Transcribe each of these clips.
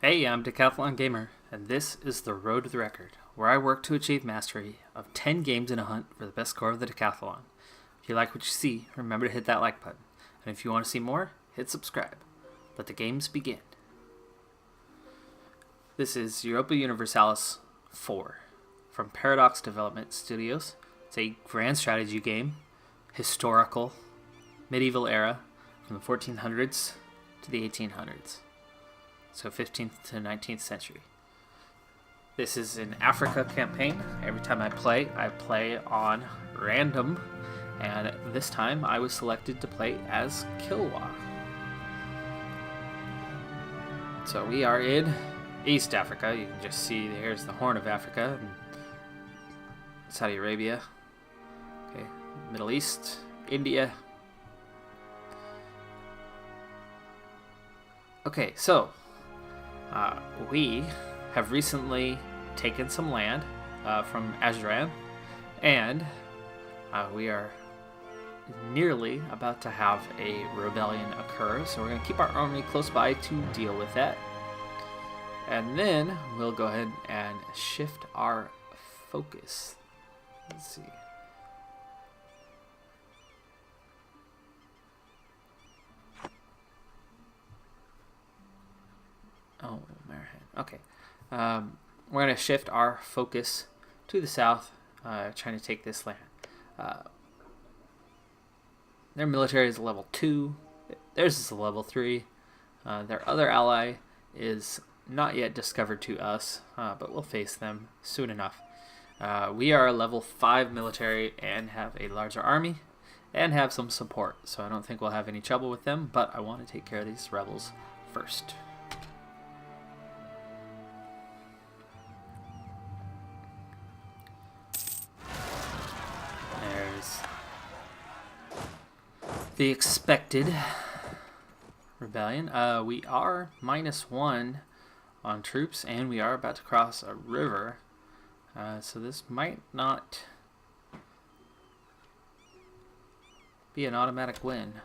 Hey, I'm Decathlon Gamer, and this is the Road to the Record, where I work to achieve mastery of 10 games in a hunt for the best score of the Decathlon. If you like what you see, remember to hit that like button, and if you want to see more, hit subscribe. Let the games begin. This is Europa Universalis 4 from Paradox Development Studios. It's a grand strategy game, historical, medieval era, from the 1400s to the 1800s. So 15th to 19th century. This is an Africa campaign. Every time I play on random, and this time I was selected to play as Kilwa. So we are in East Africa. You can just see here's the Horn of Africa, and Saudi Arabia, okay, Middle East, India. Okay, so we have recently taken some land from Ajuran, and we are nearly about to have a rebellion occur, so we're going to keep our army close by to deal with that. And then we'll go ahead and shift our focus. Let's see. Oh, Marahan. Okay. We're going to shift our focus to the south, trying to take this land. Their military is level 2. Theirs is a level 3. Their other ally is not yet discovered to us, but we'll face them soon enough. We are a level 5 military and have a larger army and have some support, so I don't think we'll have any trouble with them, but I want to take care of these rebels first. The expected rebellion. We are -1 on troops, and we are about to cross a river. So this might not be an automatic win.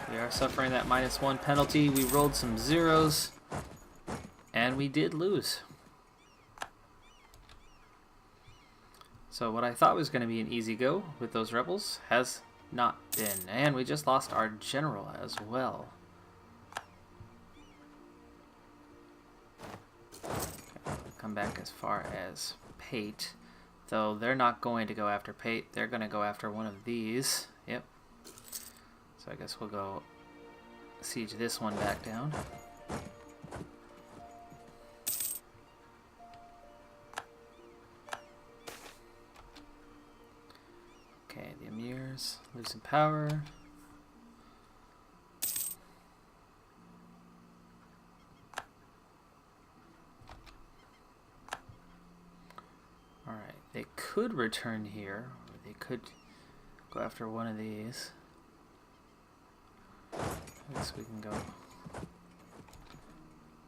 We are suffering that -1 penalty. We rolled some zeros, and we did lose. So what I thought was going to be an easy go with those rebels has not been. And we just lost our general as well. Okay, come back as far as Pate. Though they're not going to go after Pate. They're going to go after one of these. Yep. So I guess we'll go siege this one back down. Okay, the Emirs losing power. Alright, they could return here, or they could go after one of these. I guess we can go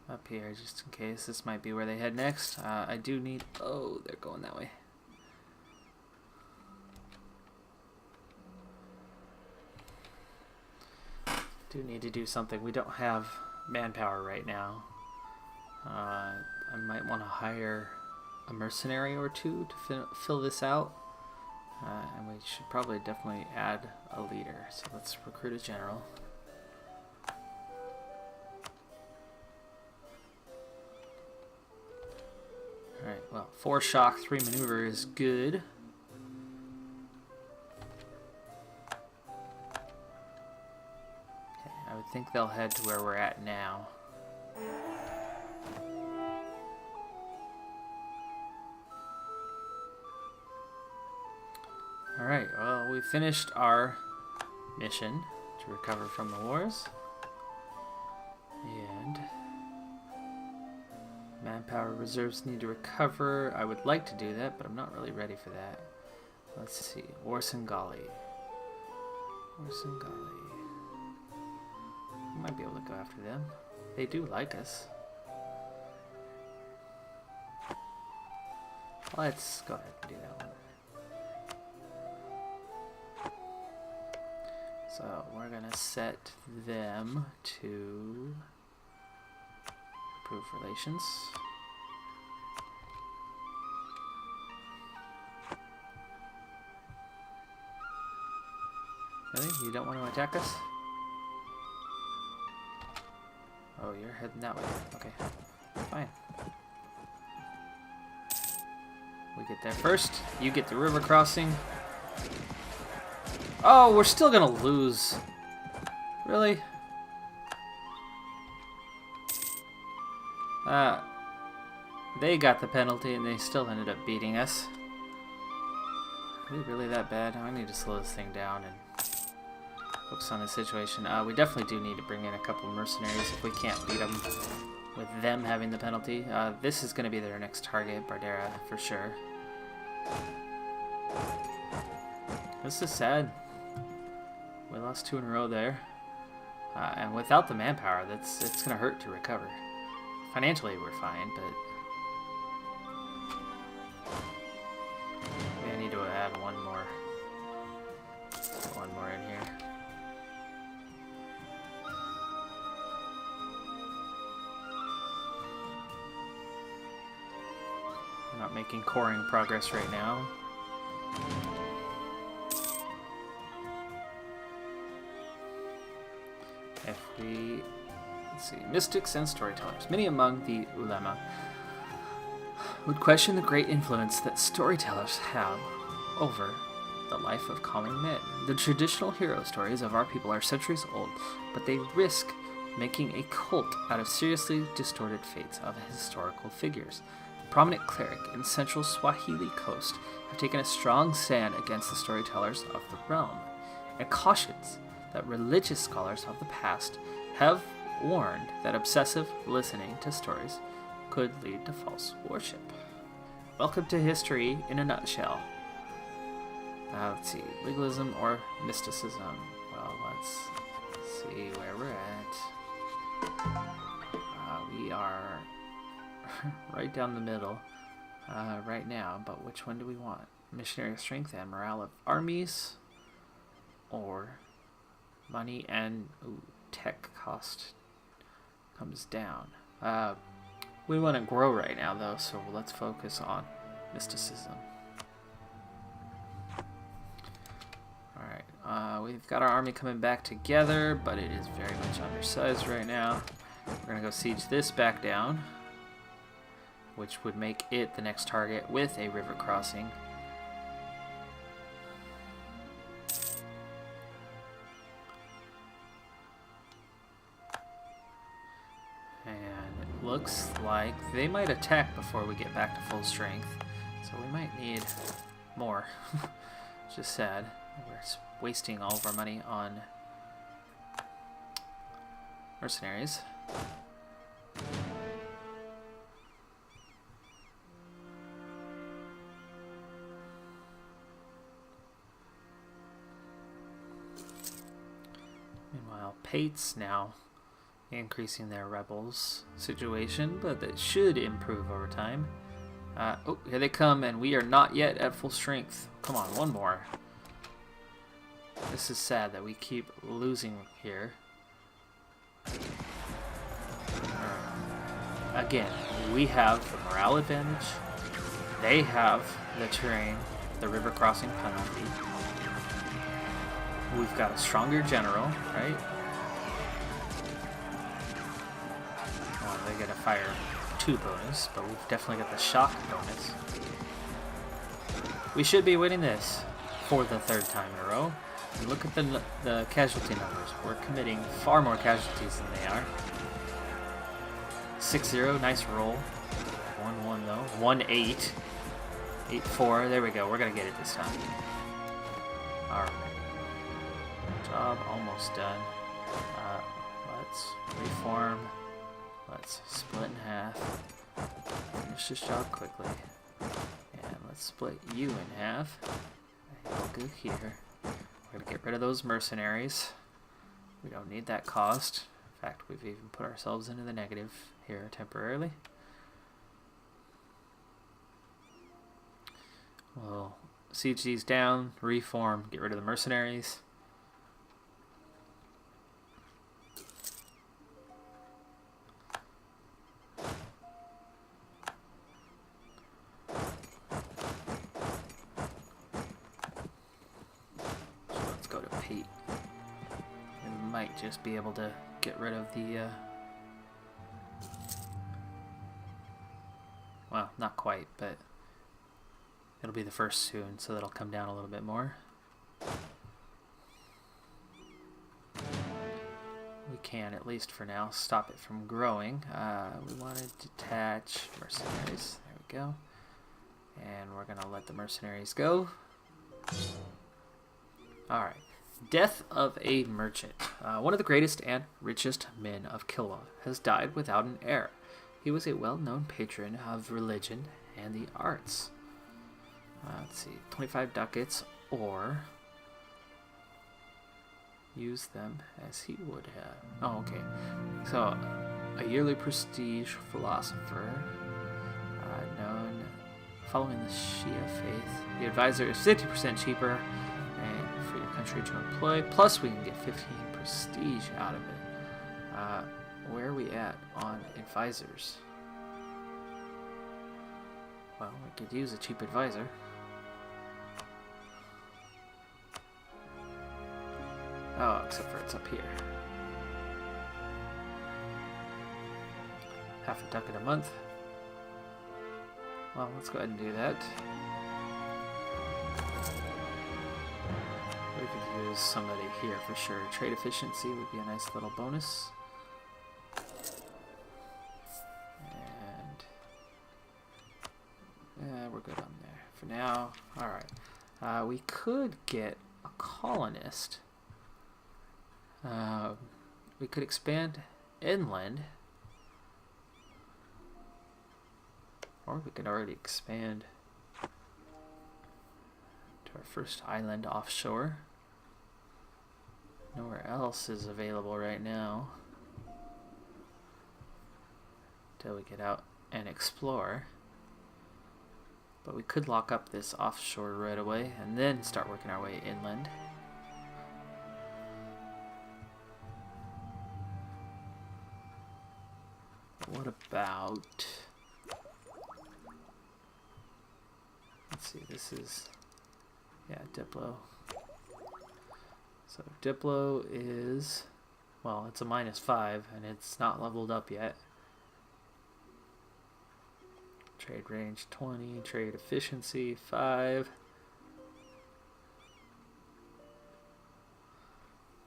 up here just in case. This might be where they head next. I do need... Oh, they're going that way. Do need to do something. We don't have manpower right now. I might want to hire a mercenary or two to fill this out. And we should probably definitely add a leader. So let's recruit a general. Alright, well, 4 shock, 3 maneuver is good. I would think they'll head to where we're at now. Alright, well, we finished our mission to recover from the wars. And manpower reserves need to recover. I would like to do that, but I'm not really ready for that. Let's see. Warsangali. Warsangali. Might be able to go after them. They do like us. Let's go ahead and do that one. So we're gonna set them to improve relations. Really? You don't want to attack us? Oh, you're heading that way. Okay. Fine. We get there first. You get the river crossing. Oh, we're still gonna lose. Really? They got the penalty and they still ended up beating us. Are we really that bad? I need to slow this thing down and focus on the situation. We definitely do need to bring in a couple mercenaries if we can't beat them with them having the penalty. This is going to be their next target, Bardera, for sure. This is sad. We lost 2 in a row there. And without the manpower, it's going to hurt to recover. Financially, we're fine, but I need to add one more. Put one more in here. We're not making coring progress right now. If we, let's see, mystics and storytellers. Many among the ulama would question the great influence that storytellers have over the life of common men. The traditional hero stories of our people are centuries old, but they risk making a cult out of seriously distorted fates of historical figures. A prominent cleric in central Swahili coast have taken a strong stand against the storytellers of the realm, and cautions that religious scholars of the past have warned that obsessive listening to stories could lead to false worship. Welcome to history in a nutshell. Let's see, legalism or mysticism. Well, let's see where we're at. We are right down the middle right now, but which one do we want? Missionary strength and morale of armies, or money and tech cost comes down. We want to grow right now, though, so let's focus on mysticism. Alright, we've got our army coming back together, but it is very much undersized right now. We're going to go siege this back down, which would make it the next target with a river crossing. Looks like they might attack before we get back to full strength, so we might need more. Just sad. We're wasting all of our money on mercenaries. Meanwhile, Pate's now increasing their rebels situation, but that should improve over time. Oh, here they come, and we are not yet at full strength. Come on, one more. This is sad that we keep losing here. Again, we have the morale advantage. They have the terrain, the river crossing penalty. We've got a stronger general, right? They get a fire 2 bonus, but we've definitely got the shock bonus. We should be winning this for the 3rd time in a row. And look at the casualty numbers. We're committing far more casualties than they are. 6-0, nice roll. 1-1 though. 1-8. 8-4. There we go. We're gonna get it this time. Alright. Job almost done. Let's reform. Let's split in half. Finish this job quickly. And let's split you in half. I'll go here. We're going to get rid of those mercenaries. We don't need that cost. In fact, we've even put ourselves into the negative here temporarily. We'll siege these down, reform, get rid of the mercenaries. might just be able to get rid of the... well, not quite, but it'll be the first soon, so that'll come down a little bit more. We can, at least for now, stop it from growing. We want to detach mercenaries. There we go. And we're going to let the mercenaries go. Alright. Death of a merchant. One of the greatest and richest men of Kilwa has died without an heir. He was a well-known patron of religion and the arts. Let's see. 25 ducats, or use them as he would have. Oh, okay. So, a yearly prestige philosopher, known following the Shia faith. The advisor is 50% cheaper and for your country to employ. Plus, we can get 15 prestige out of it. Where are we at on advisors? Well, we could use a cheap advisor. Oh, except for it's up here. Half a ducat a month. Well, let's go ahead and do that. We could use somebody here for sure. Trade efficiency would be a nice little bonus. And yeah, we're good on there for now. Alright. We could get a colonist. We could expand inland, or we could already expand to our first island offshore. Nowhere else is available right now until we get out and explore. But we could lock up this offshore right away and then start working our way inland. What about... let's see, this is... yeah, Diplo. So Diplo is... well, it's a -5 and it's not leveled up yet. Trade range 20, trade efficiency 5.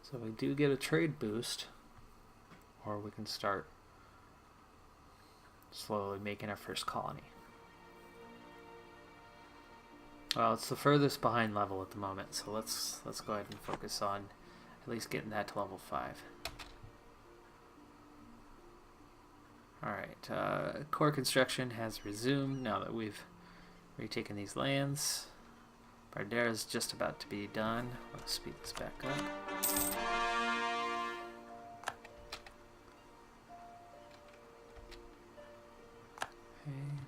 So we do get a trade boost, or we can start slowly making our first colony. Well, it's the furthest behind level at the moment, so let's go ahead and focus on at least getting that to level 5. Alright, core construction has resumed now that we've retaken these lands. Bardera is just about to be done. Let's speed this back up.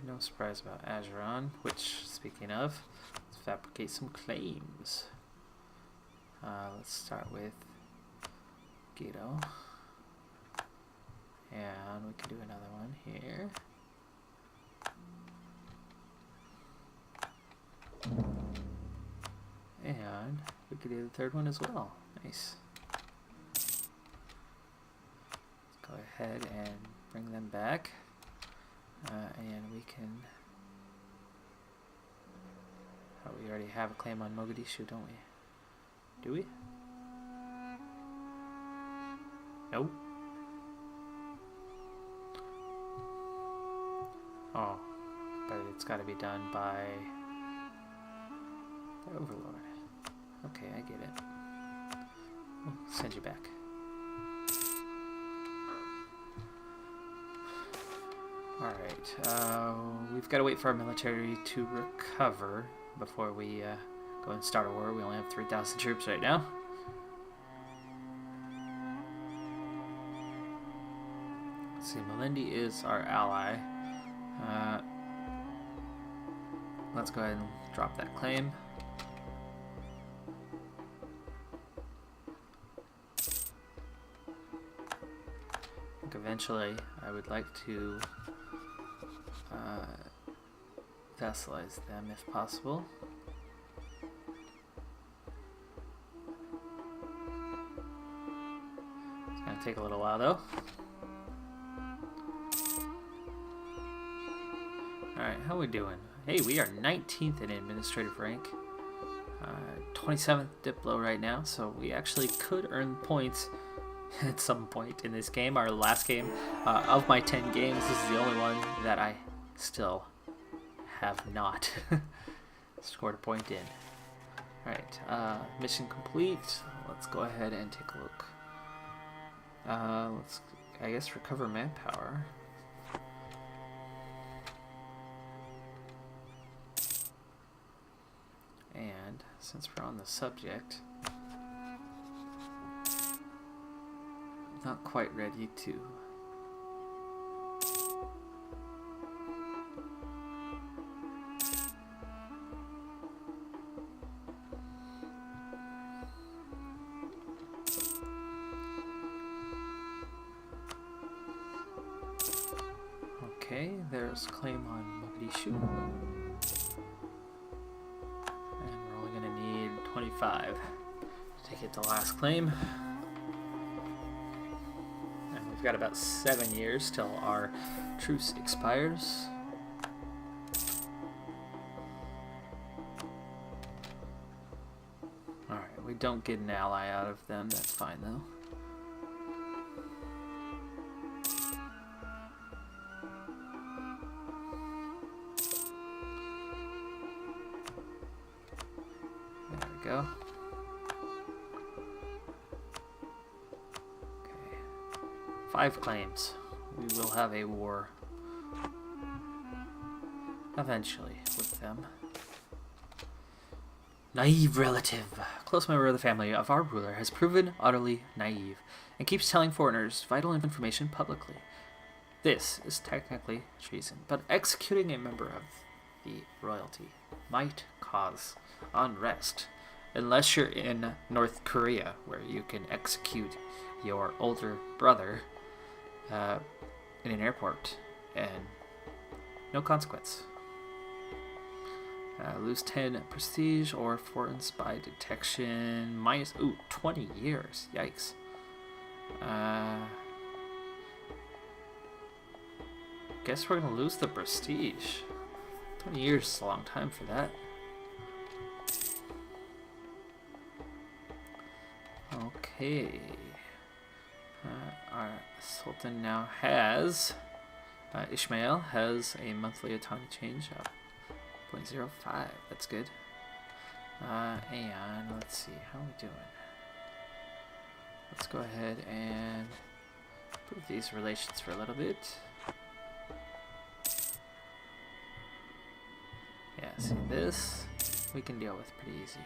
No surprise about Azeron, which, speaking of, let's fabricate some claims. Let's start with Guido. And we can do another one here. And we could do the third one as well. Nice. Let's go ahead and bring them back. And we can... oh, we already have a claim on Mogadishu, don't we? Do we? Nope. Oh, but it's got to be done by the Overlord. Okay, I get it. I'll send you back. Alright, we've got to wait for our military to recover before we go and start a war. We only have 3,000 troops right now. Let's see, Malindi is our ally. Let's go ahead and drop that claim. I think eventually I would like to vassalize them if possible. Gonna take a little while though. Alright, how we doing? Hey, we are 19th in administrative rank. 27th Diplo right now, so we actually could earn points at some point in this game. Our last game of my 10 games, this is the only one that I still have not scored a point in. Alright, mission complete. Let's go ahead and take a look. Let's, I guess, recover manpower. And since we're on the subject, not quite ready to okay, there's claim on Mogadishu. And we're only gonna need 25 to get the last claim. And we've got about 7 years till our truce expires. Alright, we don't get an ally out of them, that's fine though. Go. Okay. 5 claims. We will have a war eventually with them. Naive relative. Close member of the family of our ruler has proven utterly naive and keeps telling foreigners vital information publicly. This is technically treason, but executing a member of the royalty might cause unrest. Unless you're in North Korea, where you can execute your older brother in an airport and no consequence. Lose 10 prestige or foreign spy detection. Minus, 20 years. Yikes. Guess we're going to lose the prestige. 20 years is a long time for that. Okay, our Sultan now has, Ishmael has a monthly autonomy change of 0.05, that's good. And let's see, how are we doing? Let's go ahead and improve these relations for a little bit. Yeah, see this, we can deal with pretty easy.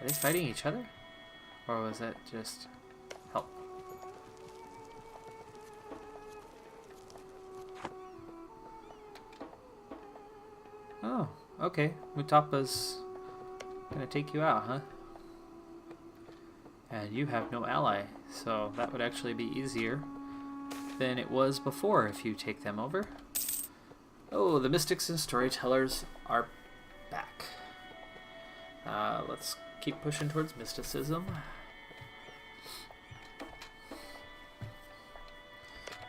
Are they fighting each other? Or was that just help? Oh, okay. Mutapa's gonna take you out, huh? And you have no ally, so that would actually be easier than it was before if you take them over. Oh, the mystics and storytellers are back. Let's keep pushing towards mysticism.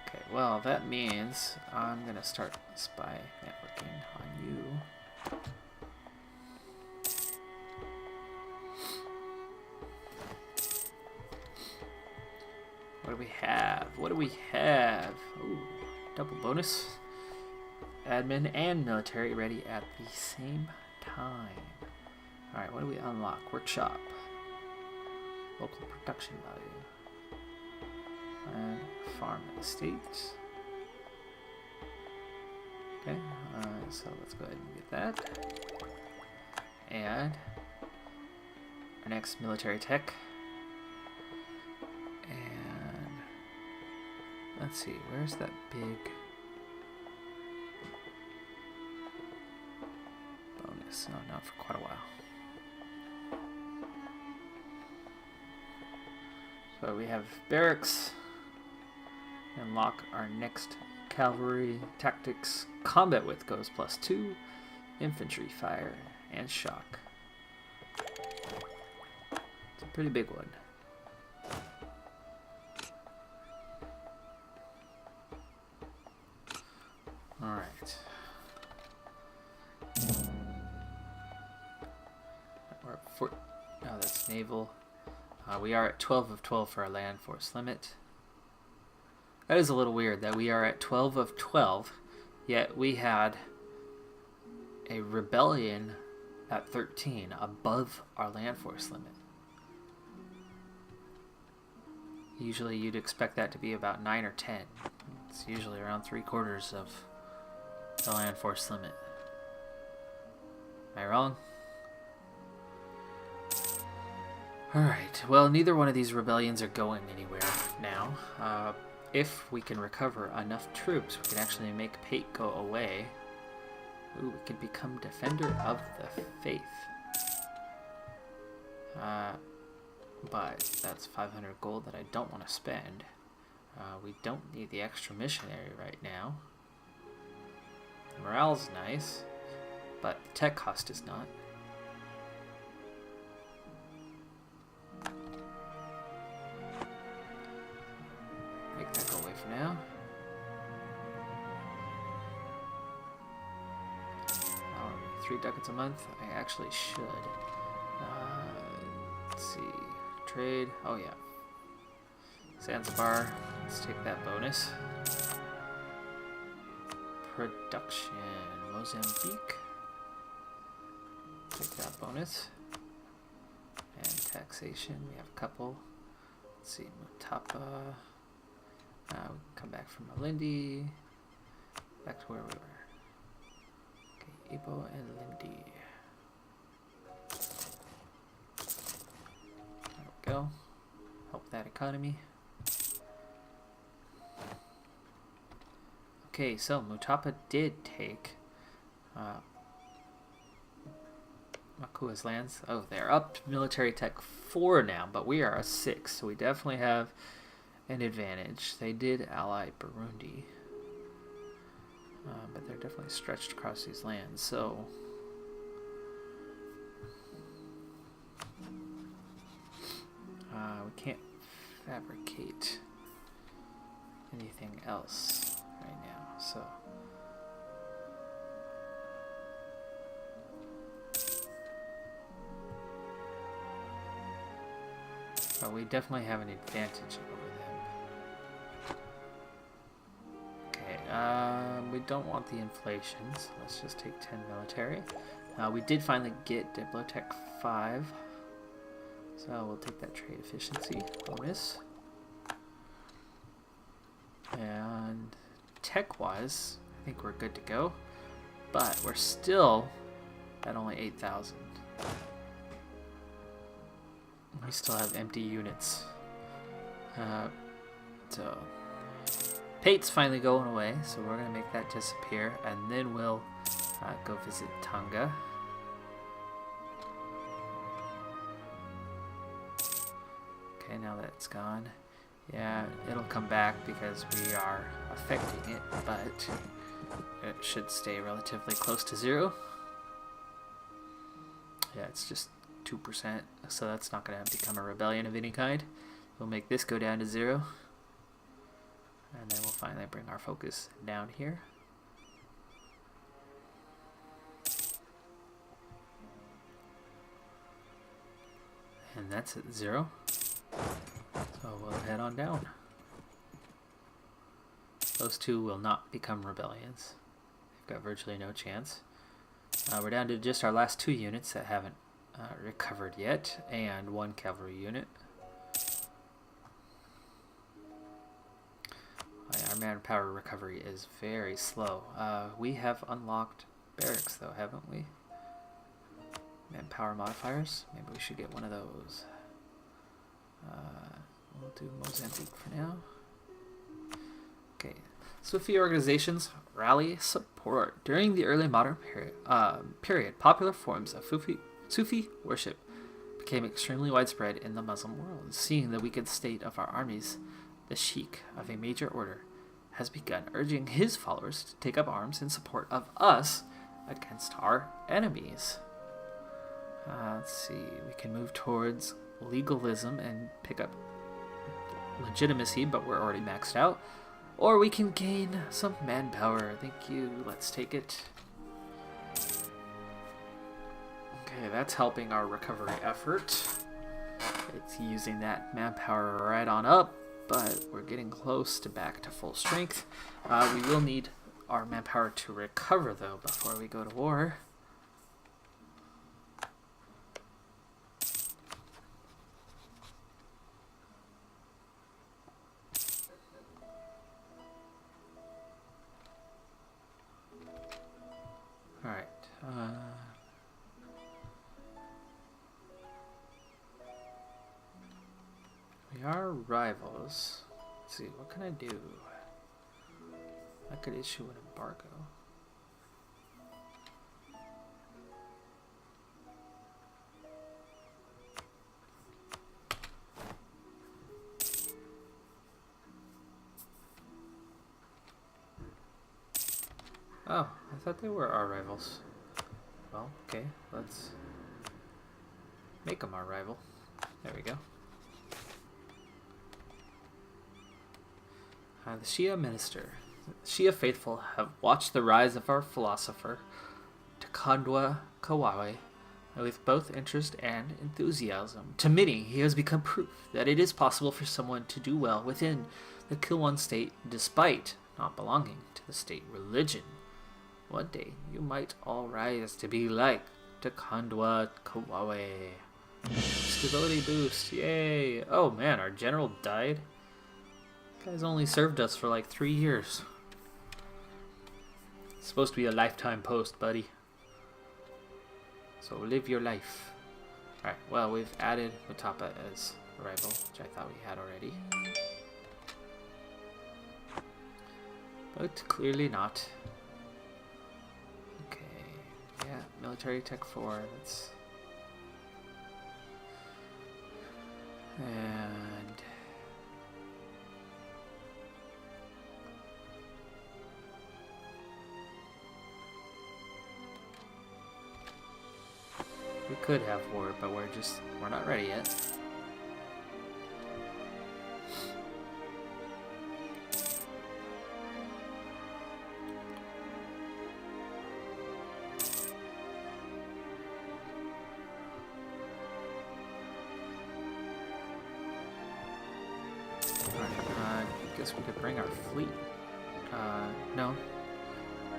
Okay, well, that means I'm gonna start spy networking on you. What do we have? What do we have? Ooh, double bonus. Admin and military ready at the same time. Alright, what do we unlock? Workshop. Local production value. And farm estates. Okay, so let's go ahead and get that. And our next military tech. And let's see, where's that big bonus? Oh, not for quite a while. So we have barracks. Unlock our next cavalry tactics. Combat width goes +2. Infantry fire and shock. It's a pretty big one. Alright. We're at oh, that's naval. We are at 12 of 12 for our land force limit. That is a little weird that we are at 12 of 12, yet we had a rebellion at 13 above our land force limit. Usually you'd expect that to be about 9 or 10. It's usually around 3/4 of the land force limit. Am I wrong? Alright, well, neither one of these rebellions are going anywhere now. If we can recover enough troops, we can actually make Pate go away. Ooh, we can become Defender of the Faith. But that's 500 gold that I don't want to spend. We don't need the extra missionary right now. Morale's nice, but the tech cost is not. Make that go away for now. 3 ducats a month. I actually should. Let's see. Trade. Oh yeah. Zanzibar. Let's take that bonus. Production. Mozambique. Take that bonus. And taxation. We have a couple. Let's see. Mutapa. We can come back from Malindi. Back to where we were. Okay, Ibo and Lindy. There we go. Help that economy. Okay, so Mutapa did take Makua's lands. Oh, they're up to military tech 4 now, but we are a 6, so we definitely have an advantage. They did ally Burundi, but they're definitely stretched across these lands, so we can't fabricate anything else right now, so but we definitely have an advantage over them. Okay, we don't want the inflation, so let's just take 10 military. We did finally get Diplotech 5, so we'll take that trade efficiency bonus. And tech-wise, I think we're good to go, but we're still at only 8,000. We still have empty units. So Pate's finally going away, so we're gonna make that disappear, and then we'll go visit Tonga. Okay, now that it's gone. Yeah, it'll come back because we are affecting it, but it should stay relatively close to 0. Yeah, it's just 2%, so that's not going to become a rebellion of any kind. We'll make this go down to 0, and then we'll finally bring our focus down here. And that's at 0. So we'll head on down. Those two will not become rebellions. They've got virtually no chance. We're down to just our last 2 units that haven't recovered yet, and 1 cavalry unit. Our manpower recovery is very slow. We have unlocked barracks though, haven't we? Manpower modifiers. Maybe we should get one of those. We'll do Mozambique for now. Okay. Sufi organizations rally support. During the early modern period, popular forms of Sufi worship became extremely widespread in the Muslim world. Seeing the weakened state of our armies, the sheikh of a major order has begun urging his followers to take up arms in support of us against our enemies. Let's see, we can move towards legalism and pick up legitimacy, but we're already maxed out. Or we can gain some manpower. Thank you. Let's take it. Okay, that's helping our recovery effort. It's using that manpower right on up, but we're getting close to back to full strength. We will need our manpower to recover, though, before we go to war. Alright. We are rivals. Let's see, what can I do? I could issue an embargo. Oh, I thought they were our rivals. Well, okay, let's make them our rival. There we go. The Shia minister. The Shia faithful have watched the rise of our philosopher, Takandwa Kawawe, with both interest and enthusiasm. To many, he has become proof that it is possible for someone to do well within the Kilwan state despite not belonging to the state religion. One day, you might all rise to be like Takandwa Kawawe. Stability boost, yay! Oh man, our general died? Guy's only served us for like 3 years. It's supposed to be a lifetime post, buddy. So live your life. Alright, well, we've added Mutapa as a rival, which I thought we had already. But clearly not. Okay, yeah, military tech 4, that's... And... we could have war, but we're not ready yet. I guess we could bring our fleet. No.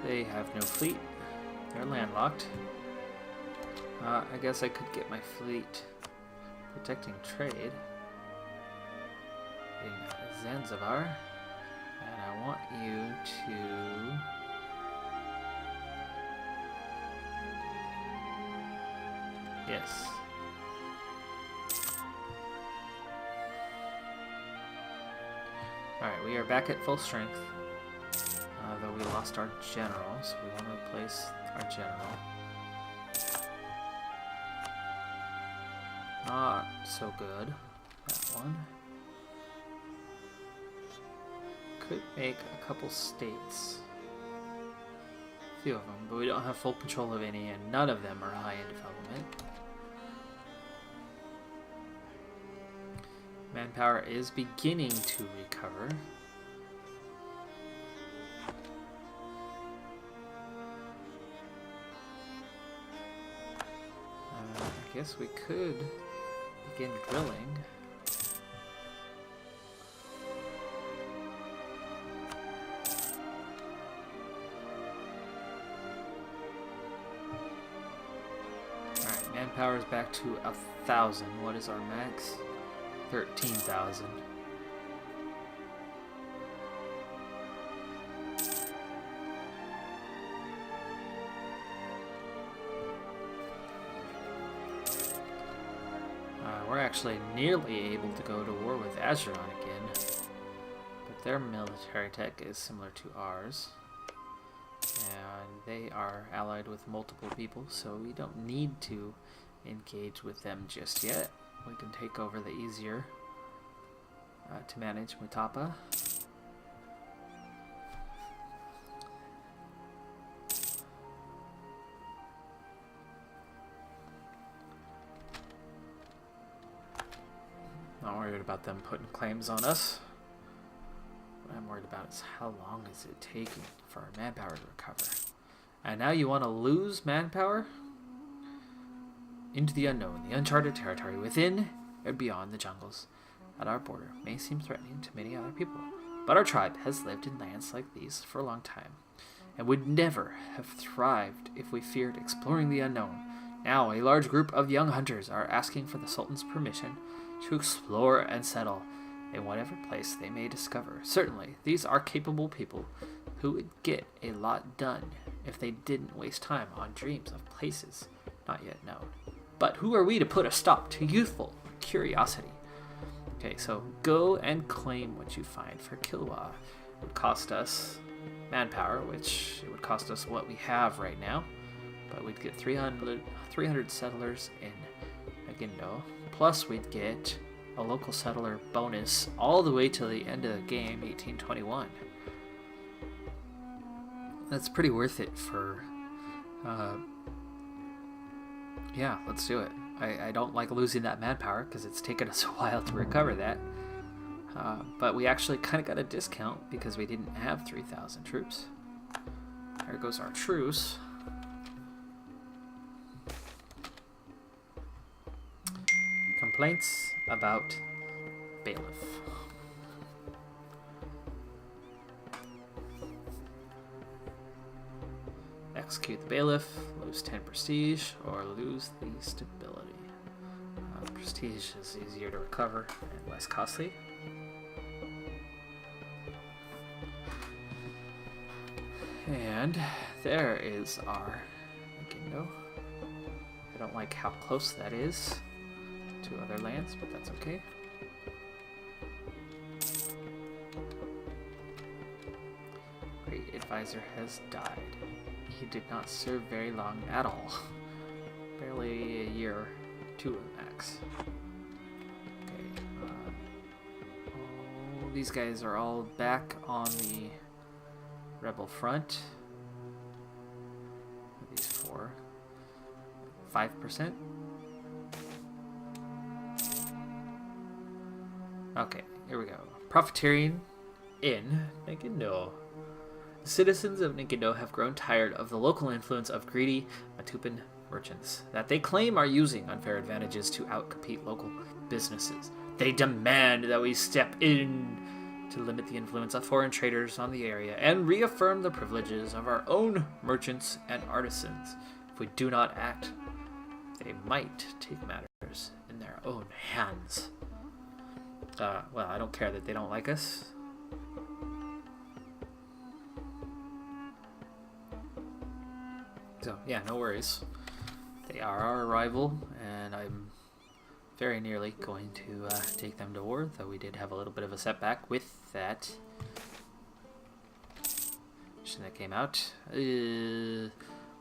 They have no fleet. They're landlocked. I guess I could get my fleet protecting trade in Zanzibar, and I want you to yes. Alright, we are back at full strength, though we lost our general, so we want to replace our general. Not so good, that one. Could make a couple states. A few of them, but we don't have full control of any, and none of them are high in development. Manpower is beginning to recover. I guess we could begin drilling. Alright, manpower is back to 1,000. What is our max? 13,000. We're actually nearly able to go to war with Azeron again, but their military tech is similar to ours, and they are allied with multiple people, so we don't need to engage with them just yet. We can take over the easier to manage Mutapa. Not worried about them putting claims on us. What I'm worried about is how long is it taking for our manpower to recover. And now you want to lose manpower? Into the unknown, the uncharted territory within and beyond the jungles at our border may seem threatening to many other people, but our tribe has lived in lands like these for a long time and would never have thrived if we feared exploring the unknown. Now, a large group of young hunters are asking for the Sultan's permission to explore and settle in whatever place they may discover. Certainly, these are capable people who would get a lot done if they didn't waste time on dreams of places not yet known. But who are we to put a stop to youthful curiosity? Okay, so go and claim what you find for Kilwa. It would cost us manpower, which it would cost us what we have right now. But we'd get 300 settlers in Nagindo. Plus we'd get a local settler bonus all the way till the end of the game, 1821. That's pretty worth it for... yeah, let's do it. I don't like losing that manpower because it's taken us a while to recover that. But we actually kind of got a discount because we didn't have 3,000 troops. There goes our truce. Complaints about bailiff. Execute the bailiff, lose 10 prestige, or lose the stability. Prestige is easier to recover and less costly. And there is our Nagindo. I don't like how close that is to other lands, but that's okay. Great advisor has died. He did not serve very long at all. Barely a year or two max. Okay. These guys are all back on the rebel front. These four. 5%. Okay, here we go. Profiteering in Nagindo. The citizens of Nagindo have grown tired of the local influence of greedy Matupan merchants that they claim are using unfair advantages to outcompete local businesses. They demand that we step in to limit the influence of foreign traders on the area and reaffirm the privileges of our own merchants and artisans. If we do not act, they might take matters in their own hands. Well, I don't care that they don't like us. So, yeah, no worries. They are our rival, and I'm very nearly going to take them to war, though we did have a little bit of a setback with that mission that came out.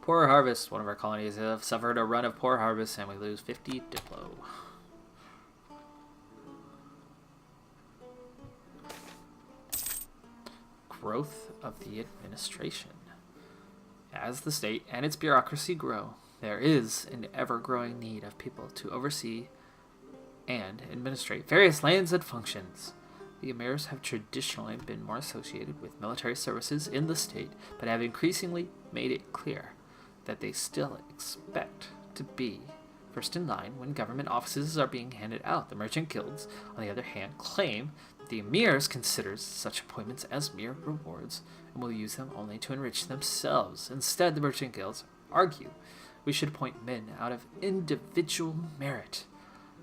Poor harvest. One of our colonies have suffered a run of poor harvest, and we lose 50 Diplo. Growth of the administration. As the state and its bureaucracy grow, there is an ever-growing need of people to oversee and administrate various lands and functions. The emirs have traditionally been more associated with military services in the state, but have increasingly made it clear that they still expect to be first in line when government offices are being handed out. The merchant guilds, on the other hand, claim that the emirs considers such appointments as mere rewards and will use them only to enrich themselves. Instead, the merchant guilds argue we should appoint men out of individual merit.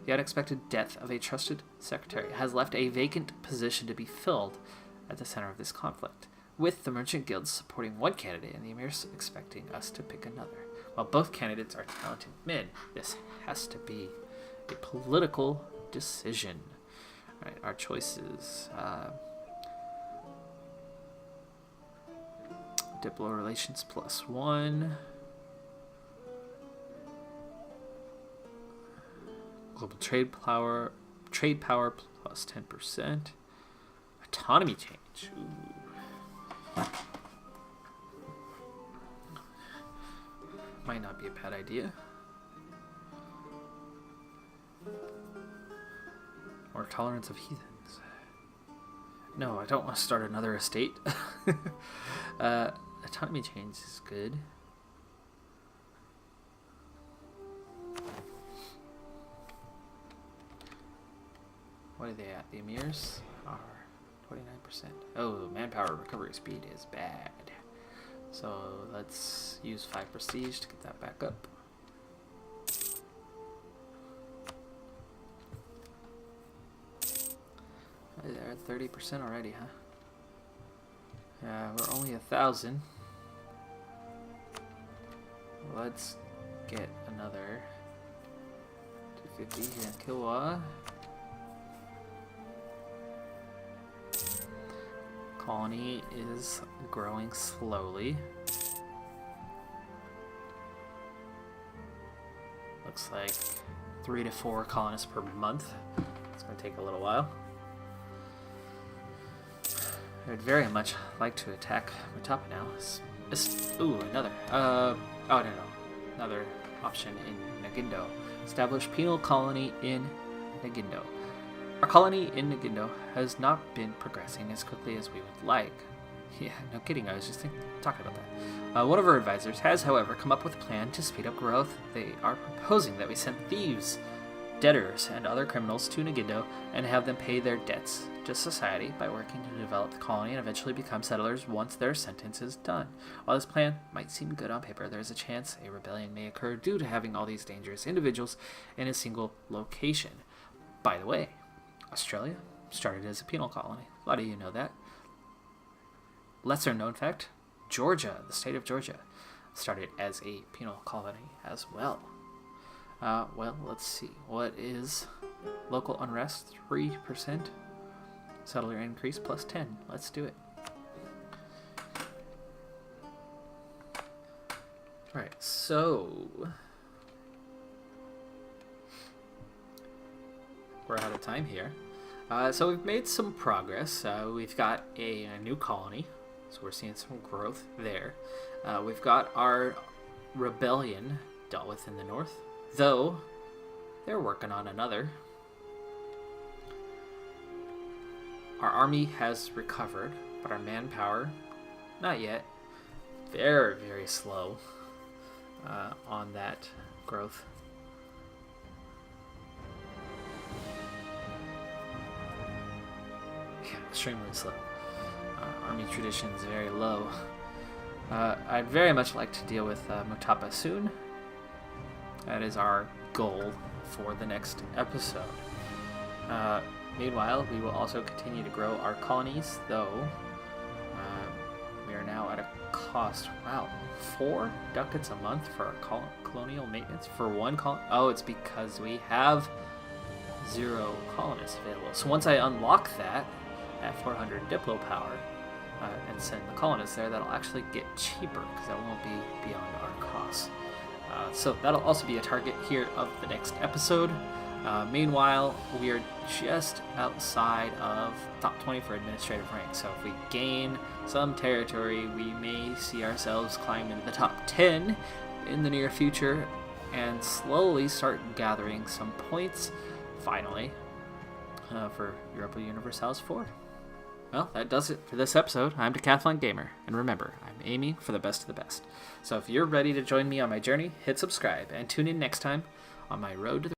The unexpected death of a trusted secretary has left a vacant position to be filled at the center of this conflict, with the merchant guilds supporting one candidate and the emirs expecting us to pick another. While both candidates are talented men, this has to be a political decision. All right, our choices. Diplo relations +1. Global trade power +10%. Autonomy change. Ooh. Might not be a bad idea. More tolerance of heathens. No, I don't want to start another estate. Autonomy change is good. What are they at? The emirs are 29%. Oh, manpower recovery speed is bad. So let's use 5 prestige to get that back up. They're at 30% already, huh? Yeah, we're only 1,000. Let's get another 250 here in Kilwa. Colony is growing slowly. Looks like 3 to 4 colonists per month. It's going to take a little while. I would very much like to attack Europa now. Ooh, another. Oh, no. Another option in Nagindo. Establish penal colony in Nagindo. Our colony in Nagindo has not been progressing as quickly as we would like. Yeah, no kidding, I was just talking about that. One of our advisors has, however, come up with a plan to speed up growth. They are proposing that we send thieves, debtors, and other criminals to Nagindo and have them pay their debts to society by working to develop the colony and eventually become settlers once their sentence is done. While this plan might seem good on paper, there is a chance a rebellion may occur due to having all these dangerous individuals in a single location. By the way, Australia started as a penal colony. A lot of you know that. Lesser known fact, Georgia, the state of Georgia, started as a penal colony as well. Well, let's see. What is local unrest? 3%. Settler increase plus 10. Let's do it. Alright, so we're out of time here. So we've made some progress. We've got a new colony, so we're seeing some growth there. We've got our rebellion dealt with in the north, though they're working on another. Our army has recovered, but our manpower, not yet. Very, very slow on that growth. Yeah, extremely slow. Army tradition is very low. I'd very much like to deal with Mutapa soon. That is our goal for the next episode. Meanwhile, we will also continue to grow our colonies, though we are now at a cost, wow, 4 ducats a month for our colonial maintenance for one colony. Oh, it's because we have 0 colonists available. So once I unlock that at 400 Diplo power and send the colonists there, that'll actually get cheaper because that won't be beyond our costs. So that'll also be a target here of the next episode. Meanwhile, we are just outside of top 20 for administrative rank. So if we gain some territory, we may see ourselves climb into the top 10 in the near future and slowly start gathering some points, finally, for Europa Universalis 4. Well, that does it for this episode. I'm Decathlon Gamer, and remember, I'm aiming for the best of the best. So if you're ready to join me on my journey, hit subscribe, and tune in next time on my road to the